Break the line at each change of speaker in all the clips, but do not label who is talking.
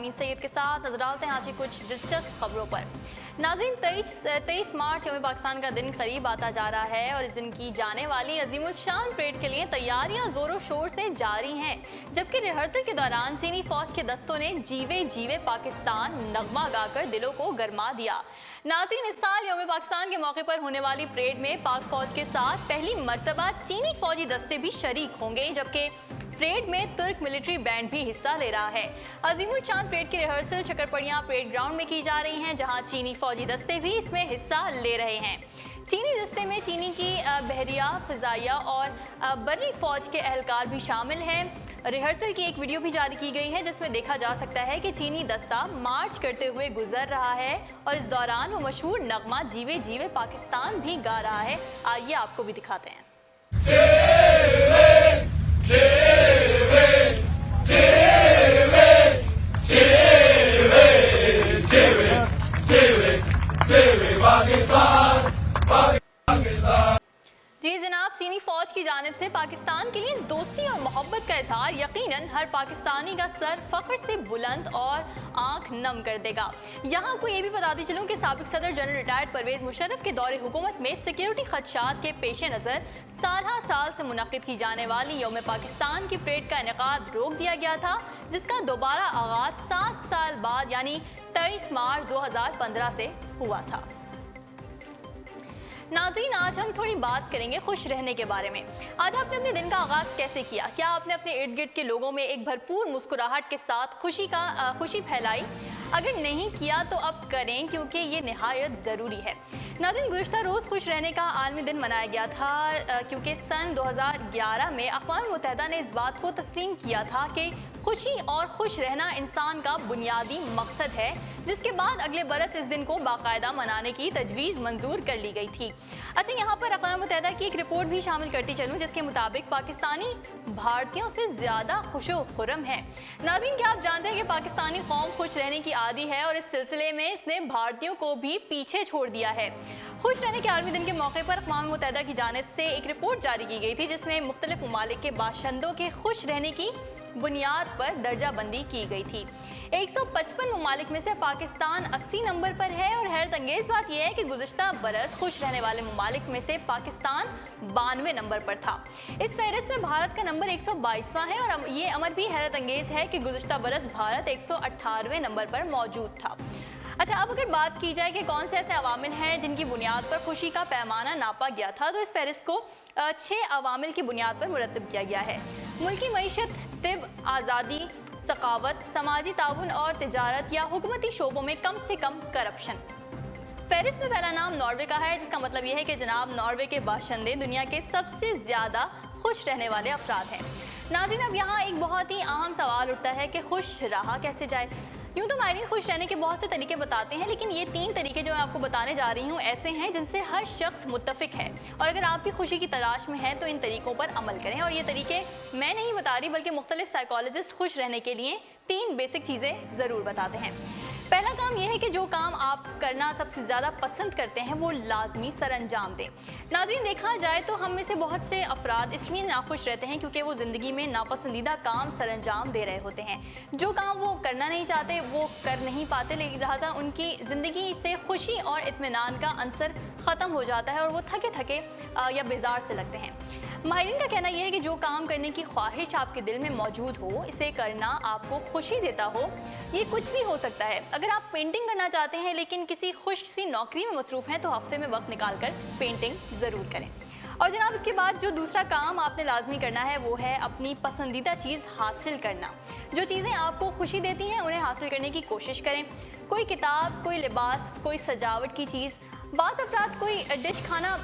यामीन सैयद के साथ नजर डालते हैं आज की कुछ दिलचस्प खबरों पर। नाज़रीन, 23 मार्च यौम पाकिस्तान का दिन करीब आता जा रहा है और इस दिन की जाने वाली अजीमुल शान परेड के लिए तैयारियां जोरों शोर से जारी हैं। जबकि रिहर्सल के दौरान चीनी फौज के दस्तों ने जीवे जीवे पाकिस्तान नगमा गाकर दिलों को गरमा दिया। नाज़रीन, इस साल यौम पाकिस्तान के मौके पर होने वाली परेड में पाक फौज के साथ पहली मर्तबा चीनी फौजी दस्ते भी शरीक होंगे, जबकि परेड में तुर्क मिलिट्री बैंड भी हिस्सा ले रहा है। अजीमुल शान परेड की रिहर्सल छकरपड़िया परेड ग्राउंड में की जा रही हैं, जहां चीनी फौजी दस्ते भी इसमें हिस्सा ले रहे हैं। चीनी दस्ते में चीनी की बहरिया, फिजाइया और बर्री फौज के एहलकार भी शामिल हैं। रिहर्सल की एक वीडियो भी जारी की गई है जिसमें देखा जा सकता है कि चीनी दस्ता मार्च करते हुए गुजर रहा है और इस दौरान वो मशहूर नगमा जीवे जीवे पाकिस्तान भी गा रहा है। आइए आपको भी दिखाते हैं। जी जनाब, चीनी फौज की जानिब से पाकिस्तान के लिए इस दोस्ती और मोहब्बत का इजहार यकीनन हर पाकिस्तानी का सर फख्र से बुलंद और आंख नम कर देगा। यहाँ आपको ये भी बताती चलूँ कि साबिक सदर जनरल रिटायर्ड परवेज मुशर्रफ के दौरे हुकूमत में सिक्योरिटी खदशात के पेश नज़र साल से मुनक़िद की जाने वाली यौम पाकिस्तान की परेड का इनेकाद रोक दिया गया था, जिसका दोबारा आगाज 7 साल बाद यानी 23 मार्च 2015 से हुआ था। नाज़रीन, आज हम थोड़ी बात करेंगे खुश रहने के बारे में। आज आपने अपने दिन का आगाज़ कैसे किया? क्या आपने अपने इर्द गिर्द के लोगों में एक भरपूर मुस्कुराहट के साथ खुशी फैलाई? अगर नहीं किया तो अब करें, क्योंकि ये निहायत ज़रूरी है। नाज़रीन, गुज़िश्ता रोज़ खुश रहने का आलमी दिन मनाया गया था, क्योंकि सन 2011 में अक़वाम मुत्तहिदा ने इस बात को तस्लीम किया था कि खुशी और खुश रहना इंसान का बुनियादी मकसद है, जिसके बाद अगले बरस इस दिन को बाकायदा मनाने की तजवीज़ मंजूर कर ली गई थी। अच्छा, यहाँ पर अक़वाम मुत्तहिदा की एक रिपोर्ट भी शामिल करती चलूँ, जिसके मुताबिक पाकिस्तानी भारतीयों से ज़्यादा खुशो खुर्रम है। नाज़रीन, क्या आप जानते हैं कि पाकिस्तानी कौम खुश रहने की आदी है और इस सिलसिले में इसने भारतीयों को भी पीछे छोड़ दिया है। खुश रहने के आलमी दिन के मौके पर अक़वाम मुत्तहिदा की जानिब से एक रिपोर्ट जारी की गई थी, जिसमें मुख्तलिफ ममालिक के बाशिंदों के खुश रहने की बुनियाद पर दर्जा बंदी की गई थी। 155 ममालिक में से पाकिस्तान 80 नंबर पर है और हैरत अंगेज बात यह है कि गुज़िश्ता बरस खुश रहने वाले ममालिक में से पाकिस्तान 92 नंबर पर था। इस फहरिस्त में भारत का नंबर 122वां है और ये अमर भी हैरत अंगेज है कि गुज़िश्ता बरस भारत 118वें नंबर पर मौजूद था। अच्छा, अब अगर बात की जाए कि कौन से ऐसे अवामिल हैं जिनकी बुनियाद पर खुशी का पैमाना नापा गया था, तो इस फहरिस्त को 6 अवामिल की बुनियाद पर मुरतब किया गया है। मुल्की मईशत, तिब, आज़ादी, सखावत, समाजी ताउन और तिजारत या हुकूमती शोबों में कम से कम करप्शन। फहरिस्त में पहला नाम नॉर्वे का है, जिसका मतलब यह है कि जनाब नॉर्वे के बाशिंदे दुनिया के सबसे ज़्यादा खुश रहने वाले अफराद हैं। नाज़रीन, अब यहाँ एक बहुत ही अहम सवाल उठता है कि खुश रहा कैसे जाए। यूँ तो मायरीन खुश रहने के बहुत से तरीके बताते हैं, लेकिन ये 3 तरीके जो मैं आपको बताने जा रही हूँ ऐसे हैं जिनसे हर शख्स मुत्तफिक है, और अगर आप भी खुशी की तलाश में हैं तो इन तरीकों पर अमल करें। और ये तरीके मैं नहीं बता रही, बल्कि मुख्तलिफ साइकोलॉजिस्ट खुश रहने के लिए 3 बेसिक चीज़ें ज़रूर बताते हैं। पहला काम यह है कि जो काम आप करना सबसे ज़्यादा पसंद करते हैं वो लाजमी सर अंजाम दें। नाज़रीन, देखा जाए तो हम में से बहुत से अफराद इसलिए नाखुश रहते हैं क्योंकि वो ज़िंदगी में नापसंदीदा काम सर अंजाम दे रहे होते हैं। जो काम वो करना नहीं चाहते वो कर नहीं पाते, लेकिन लिहाजा उनकी ज़िंदगी से खुशी और इत्मीनान का अंसर ख़त्म हो जाता है और वो थके थके या बेजार से लगते हैं। माहिरीन का कहना यह है कि जो काम करने की ख्वाहिश आपके दिल में मौजूद हो, इसे करना आपको खुशी देता हो, ये कुछ भी हो सकता है। अगर आप पेंटिंग करना चाहते हैं लेकिन किसी खुश सी नौकरी में मसरूफ़ हैं, तो हफ्ते में वक्त निकाल कर पेंटिंग ज़रूर करें। और जनाब, इसके बाद जो दूसरा काम आपने लाजमी करना है वो है अपनी पसंदीदा चीज़ हासिल करना। जो चीज़ें आपको खुशी देती हैं उन्हें हासिल करने की कोशिश करें। कोई किताब, कोई लिबास, कोई सजावट की चीज़। बाज़ अफराद कोई डिश खाना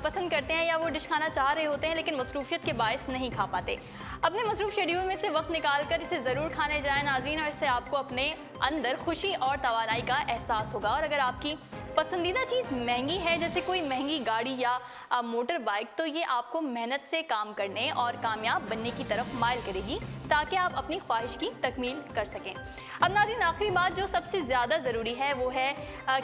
पसंद करते हैं या वो डिश खाना चाह रहे होते हैं लेकिन मसरूफियत के बायस नहीं खा पाते। अपने मसरूफ़ शेड्यूल में से वक्त निकाल कर इसे ज़रूर खाने जाएं नाज़रीन, और इससे आपको अपने अंदर खुशी और तवानाई का एहसास होगा। और अगर आपकी पसंदीदा चीज़ महंगी है, जैसे कोई महंगी गाड़ी या मोटर बाइक, तो ये आपको मेहनत से काम करने और कामयाब बनने की तरफ माइल करेगी, ताकि आप अपनी ख्वाहिश की तकमील कर सकें। अब नाज़रीन, आखिरी बात जो सबसे ज़्यादा ज़रूरी है वो है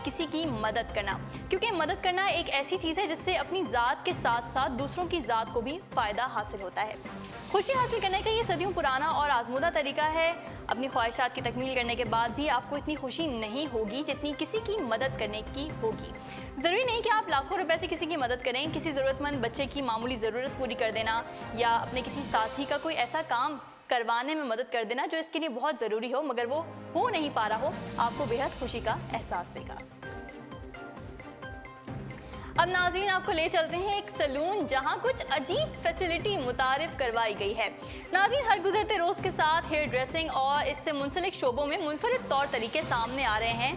किसी की मदद करना, क्योंकि मदद करना एक ऐसी चीज़ है जिससे अपनी ज़ात के साथ साथ दूसरों की ज़ात को भी फ़ायदा हासिल होता है। खुशी हासिल करने का ये सदियों पुराना और आजमूदा तरीका है। अपनी ख्वाहिशात की तकमील करने के बाद भी आपको इतनी खुशी नहीं होगी जितनी किसी की मदद करने की होगी। ज़रूरी नहीं कि आप लाखों रुपए से किसी की मदद करें। किसी ज़रूरतमंद बच्चे की मामूली ज़रूरत पूरी कर देना या अपने किसी साथी का कोई ऐसा काम करवाने में मदद कर देना जो इसके लिए बहुत ज़रूरी हो मगर वो हो नहीं पा रहा हो, आपको बेहद खुशी का एहसास देगा। अब नाज़रीन आपको ले चलते हैं एक सैलून जहां कुछ अजीब फैसिलिटी मुतारिफ करवाई गई है। नाज़रीन हर गुजरते रोज़ के साथ हेयर ड्रेसिंग और इससे मुंसलिक शोबों में मुनफरिद तौर तरीके सामने आ रहे हैं।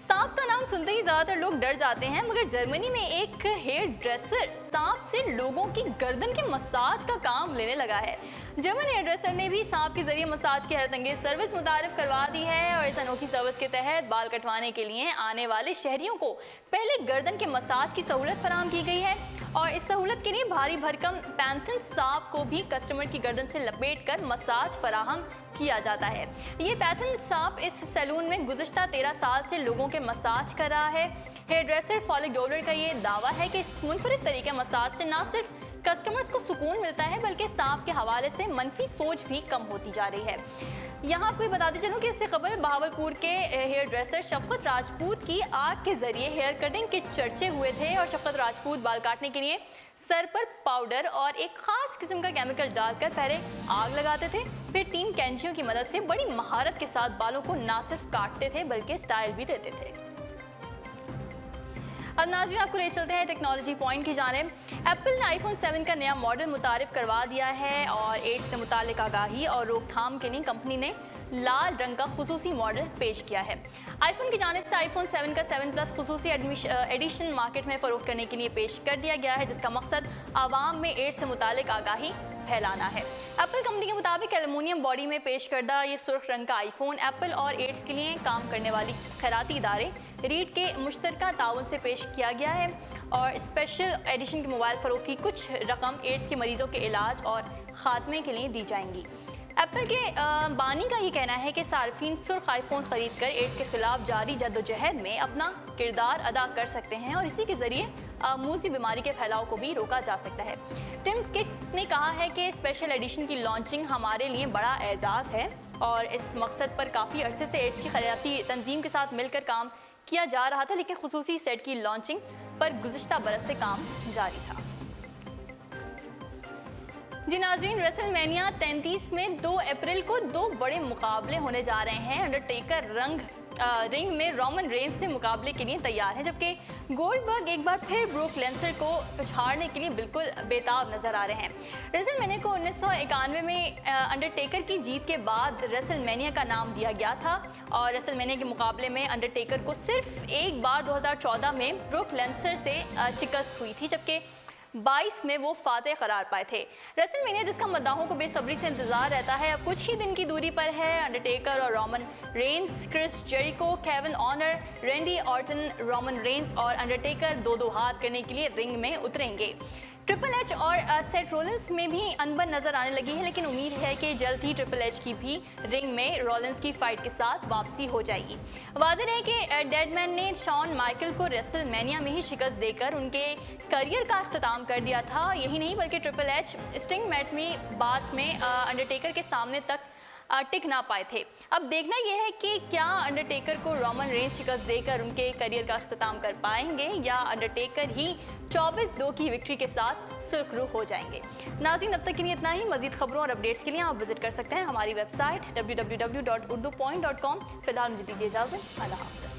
सांप का नाम सुनते ही ज़्यादातर लोग डर जाते हैं, मगर जर्मनी में एक हेयर ड्रेसर सांप से लोगों की गर्दन के मसाज का काम लेने लगा है। जर्मन हेयर ड्रेसर ने भी सांप के जरिए मसाज की हैरतअंगेज सर्विस मुतारिफ करवा दी है और इस अनोखी सर्विस के तहत बाल कटवाने के लिए आने वाले शहरियों को पहले गर्दन के मसाज की सहूलत फराहम की गई है और इस सहूलत के लिए भारी भरकम पैंथन सांप को भी कस्टमर की गर्दन से लपेट कर मसाज फराहम किया जाता है। ये पैथन सांप इस सैलून में गुज़श्ता 13 साल से लोगों के मसाज कर रहा है। हेयर ड्रेसर फॉलिक डॉलर का ये दावा है कि इस मुनफरिद तरीके मसाज से न सिर्फ कस्टमर्स को सुकून मिलता है बल्कि सांप के हवाले से मनफी सोच भी कम होती जा रही है। यहाँ आपको बताते चलूँ कि इससे कबल बहावलपुर के हेयर ड्रेसर शफकत राजपूत की आग के जरिए हेयर कटिंग के चर्चे हुए थे और शफकत राजपूत बाल काटने के लिए सर पर पाउडर और एक खास किस्म का केमिकल डालकर पहले आग लगाते थे, फिर 3 कैंचियों की मदद से बड़ी महारत के साथ बालों को न सिर्फ काटते थे बल्कि स्टाइल भी देते थे। अब नाज़रीन आपको ले चलते हैं टेक्नोलॉजी पॉइंट की जानिब। एप्पल ने आईफोन 7 का नया मॉडल मुतारिफ करवा दिया है और एड्स से मुताल्लिक आगाही और रोकथाम के लिए कंपनी ने लाल रंग का खुसूसी मॉडल पेश किया है। आईफोन की जानिब से आईफोन 7 का 7 प्लस खुसूसी एडिशन मार्केट में फ़रोख्त करने के लिए पेश कर दिया गया है, जिसका मकसद आवाम में एड्स से मुताल्लिक आगाही फैलाना है। एप्पल कंपनी के मुताबिक एल्युमिनियम बॉडी में पेश करदा ये सुर्ख रंग का आईफोन एप्पल और एड्स के लिए काम करने वाली खैराती इदारे रीड के मुश्तरका ताउन से पेश किया गया है और स्पेशल एडिशन के मोबाइल फ़रोख्त की कुछ रकम एड्स के मरीजों के इलाज और ख़ात्मे के लिए दी जाएंगी। एप्पल के बानी का ये कहना है कि सार्फिन सुर्ख आईफोन खरीद कर एड्स के खिलाफ जारी जद्दोजहद में अपना किरदार अदा कर सकते हैं और इसी के जरिए मूसी बीमारी के फैलाव को भी रोका जा सकता है। टिम कुक ने कहा है कि स्पेशल एडिशन की लॉन्चिंग हमारे लिए बड़ा एजाज़ है और इस मकसद पर काफ़ी अरसे से एड्स की खैराती तंजीम के साथ मिलकर काम किया जा रहा था, लेकिन खुसूसी सेट की लॉन्चिंग पर गुज़श्ता बरस से काम जारी था। जी नाज़रीन, रेसलमेनिया 33 में 2 अप्रैल को 2 बड़े मुकाबले होने जा रहे हैं। अंडरटेकर रिंग में रोमन रेंज से मुकाबले के लिए तैयार है, जबकि गोल्डबर्ग एक बार फिर ब्रूक लेंसर को पछाड़ने के लिए बिल्कुल बेताब नजर आ रहे हैं। रेसलमेनिया को 1991 में अंडरटेकर की जीत के बाद रेसलमेनिया का नाम दिया गया था और रेसलमेनिया के मुकाबले में अंडरटेकर को सिर्फ एक बार 2014 में ब्रूक लेंसर से शिकस्त हुई थी, जबकि 22 में वो फातेह करार पाए थे। रेसलमेनिया जिसका मद्दाहों को बेसब्री से इंतजार रहता है, अब कुछ ही दिन की दूरी पर है। अंडरटेकर और Roman Reigns, Chris Jericho, Kevin Owens, Randy Orton, Roman Reigns और अंडरटेकर 2-2 हाथ करने के लिए रिंग में उतरेंगे। ट्रिपल एच और सेथ रोलिंस में भी अनबन नजर आने लगी है, लेकिन उम्मीद है कि जल्द ही ट्रिपल एच की भी रिंग में रोलिंस की फाइट के साथ वापसी हो जाएगी। वाज़ेह है कि डेडमैन ने शॉन माइकल को रेसलमेनिया में ही शिकस्त देकर उनके करियर का अख्ताम कर दिया था। यही नहीं बल्कि ट्रिपल एच स्टिंग मैच में बाद में अंडरटेकर के सामने तक टिक ना पाए थे। अब देखना यह है कि क्या अंडरटेकर को रोमन रेंज शिकस्त देकर उनके करियर का अख्ताम कर पाएंगे या अंडरटेकर ही 24-2 की विक्ट्री के साथ सुर्खरू हो जाएंगे। नाज़रीन, अब तक के लिए इतना ही। मज़ीद खबरों और अपडेट्स के लिए आप विजिट कर सकते हैं हमारी वेबसाइट www.urdupoint.com। फिलहाल मुझे दीजिए इजाज़त। अल्लाह हाफ़िज़।